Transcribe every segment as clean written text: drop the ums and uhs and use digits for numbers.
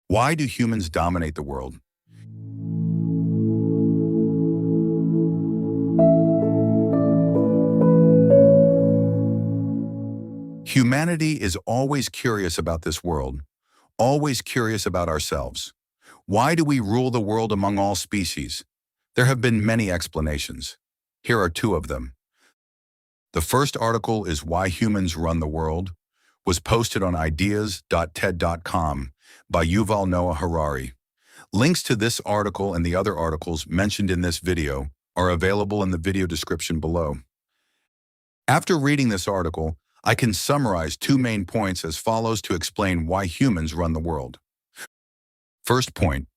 Why do humans dominate the world? Humanity is always curious about this world, always curious about ourselves. Why do we rule the world among all species? There have been many explanations. Here are two of them. The first article is Why Humans Run the World, was posted on ideas.ted.com by Yuval Noah Harari. Links to this article and the other articles mentioned in this video are available in the video description below. After reading this article, I can summarize two main points as follows to explain why humans run the world. First point,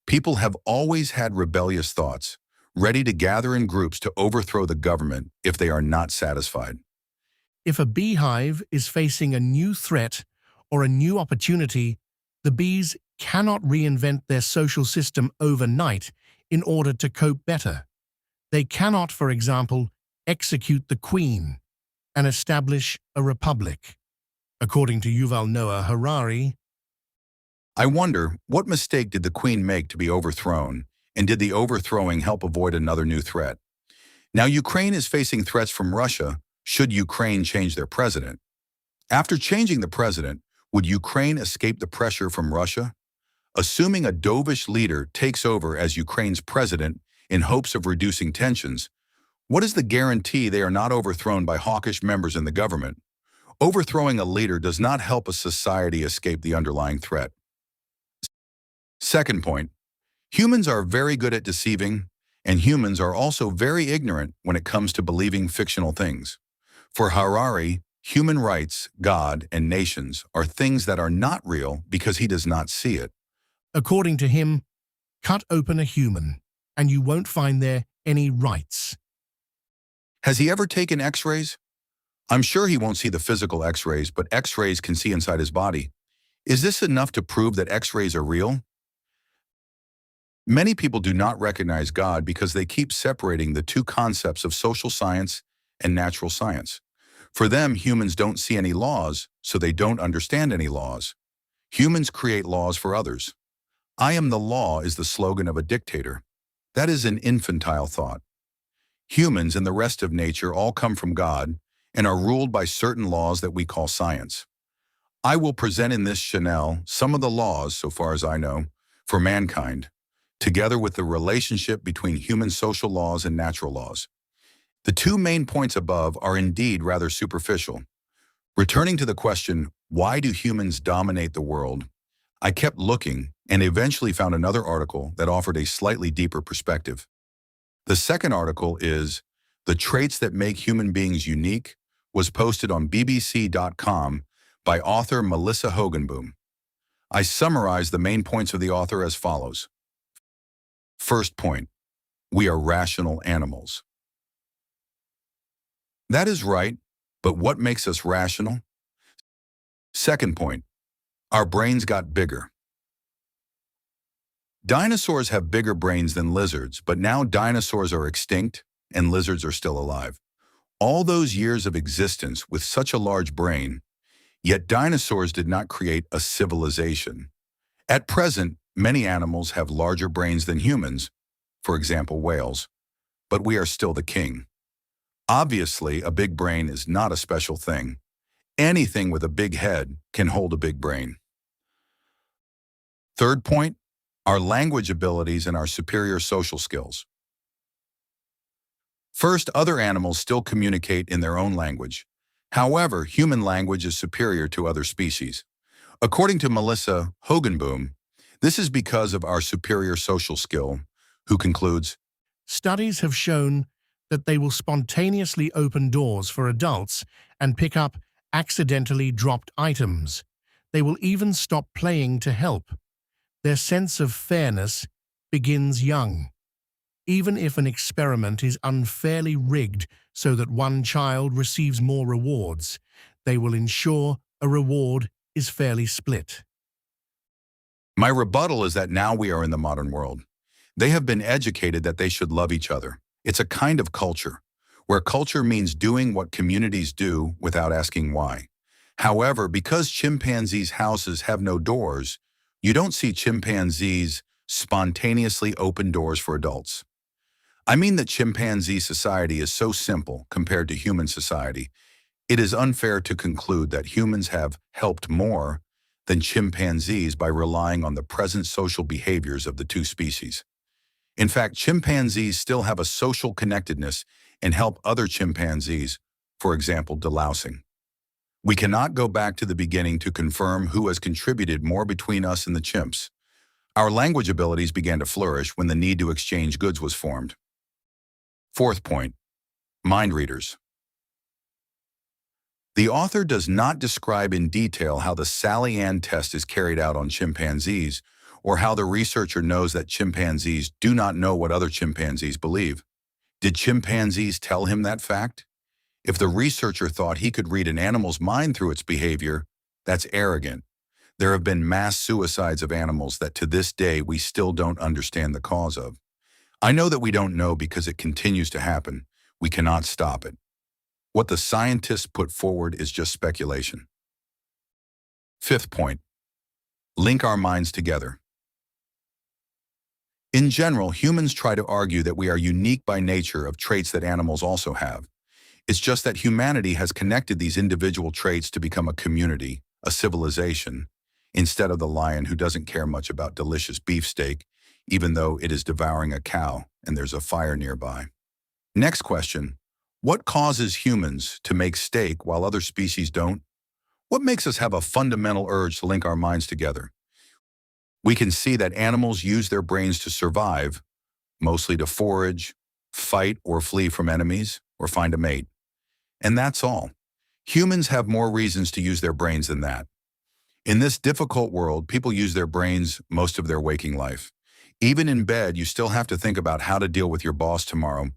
people have always had rebellious thoughts, ready to gather in groups to overthrow the government if they are not satisfied. If a beehive is facing a new threat or a new opportunity, the bees cannot reinvent their social system overnight in order to cope better. They cannot, for example, execute the queen and establish a republic. According to Yuval Noah Harari, I wonder, what mistake did the queen make to be overthrown, and did the overthrowing help avoid another new threat? Now, Ukraine is facing threats from Russia. Should Ukraine change their president? After changing the president, would Ukraine escape the pressure from Russia? Assuming a dovish leader takes over as Ukraine's president in hopes of reducing tensions, what is the guarantee they are not overthrown by hawkish members in the government? Overthrowing a leader does not help a society escape the underlying threat. Second point, humans are very good at deceiving, and humans are also very ignorant when it comes to believing fictional things. For Harari, human rights, God, and nations are things that are not real because he does not see it. according to him, cut open a human, and you won't find there any rights. Has he ever taken x-rays? I'm sure he won't see the physical x-rays, but x-rays can see inside his body. Is this enough to prove that x-rays are real? Many people do not recognize God because they keep separating the two concepts of social science and natural science. For them, humans don't see any laws, so they don't understand any laws. Humans create laws for others. I am the law is the slogan of a dictator. That is an infantile thought. Humans and the rest of nature all come from God and are ruled by certain laws that we call science. I will present in this channel some of the laws, so far as I know, for mankind, together with the relationship between human social laws and natural laws. The two main points above are indeed rather superficial. Returning to the question, why do humans dominate the world? I kept looking and eventually found another article that offered a slightly deeper perspective. The second article is The Traits That Make Human Beings Unique, was posted on bbc.com by author Melissa Hogenboom. I summarized the main points of the author as follows. First point, we are rational animals. That is right, but what makes us rational? Second point, our brains got bigger. Dinosaurs have bigger brains than lizards, but now dinosaurs are extinct and lizards are still alive. All those years of existence with such a large brain, yet dinosaurs did not create a civilization. At present, many animals have larger brains than humans, for example whales, but we are still the king. Obviously, a big brain is not a special thing. Anything with a big head can hold a big brain. Third point, our language abilities and our superior social skills. First, other animals still communicate in their own language. However, human language is superior to other species. According to Melissa Hogenboom, this is because of our superior social skill, who concludes, Studies have shown that they will spontaneously open doors for adults and pick up accidentally dropped items. They will even stop playing to help. Their sense of fairness begins young. Even if an experiment is unfairly rigged so that one child receives more rewards, they will ensure a reward is fairly split. My rebuttal is that now we are in the modern world. They have been educated that they should love each other. It's a kind of culture, where culture means doing what communities do without asking why. However, because chimpanzees' houses have no doors, You don't see chimpanzees spontaneously open doors for adults. I mean that chimpanzee society is so simple compared to human society. It is unfair to conclude that humans have helped more than chimpanzees by relying on the present social behaviors of the two species. In fact, chimpanzees still have a social connectedness and help other chimpanzees, for example, delousing. We cannot go back to the beginning to confirm who has contributed more between us and the chimps. Our language abilities began to flourish when the need to exchange goods was formed. Fourth point, mind readers. The author does not describe in detail how the Sally Ann test is carried out on chimpanzees, or how the researcher knows that chimpanzees do not know what other chimpanzees believe. Did chimpanzees tell him that fact? If the researcher thought he could read an animal's mind through its behavior, that's arrogant. There have been mass suicides of animals that to this day we still don't understand the cause of. I know that we don't know because it continues to happen. We cannot stop it. What the scientists put forward is just speculation. Fifth point, link our minds together. In general, humans try to argue that we are unique by nature of traits that animals also have. It's just that humanity has connected these individual traits to become a community, a civilization, instead of the lion who doesn't care much about delicious beefsteak, even though it is devouring a cow and there's a fire nearby. Next question, what causes humans to make steak while other species don't? What makes us have a fundamental urge to link our minds together? We can see that animals use their brains to survive, mostly to forage, fight or flee from enemies, or find a mate. And that's all. Humans have more reasons to use their brains than that. In this difficult world, people use their brains most of their waking life. Even in bed, you still have to think about how to deal with your boss tomorrow,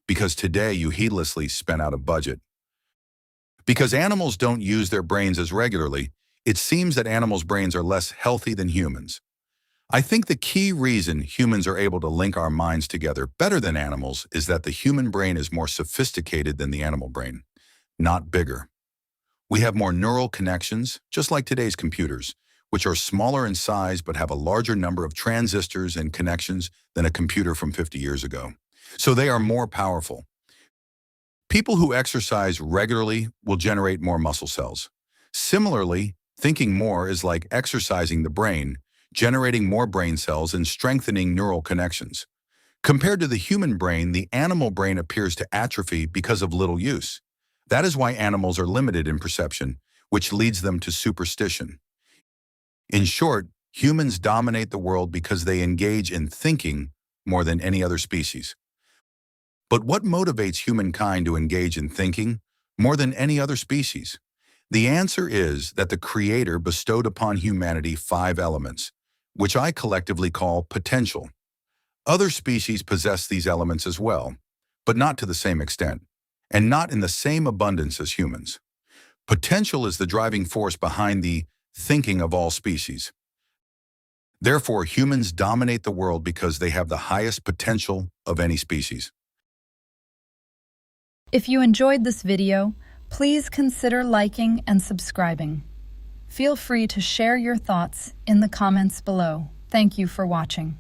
because today you heedlessly spent out a budget. Because animals don't use their brains as regularly, it seems that animals' brains are less healthy than humans. I think the key reason humans are able to link our minds together better than animals is that the human brain is more sophisticated than the animal brain, not bigger. We have more neural connections, just like today's computers, which are smaller in size but have a larger number of transistors and connections than a computer from 50 years ago. So they are more powerful. People who exercise regularly will generate more muscle cells. Similarly, thinking more is like exercising the brain, generating more brain cells and strengthening neural connections. Compared to the human brain, the animal brain appears to atrophy because of little use. That is why animals are limited in perception, which leads them to superstition. In short, humans dominate the world because they engage in thinking more than any other species. But what motivates humankind to engage in thinking more than any other species? The answer is that the Creator bestowed upon humanity 5 elements, which I collectively call potential. Other species possess these elements as well, but not to the same extent, and not in the same abundance as humans. Potential is the driving force behind the thinking of all species. Therefore, humans dominate the world because they have the highest potential of any species. If you enjoyed this video, please consider liking and subscribing. Feel free to share your thoughts in the comments below. Thank you for watching.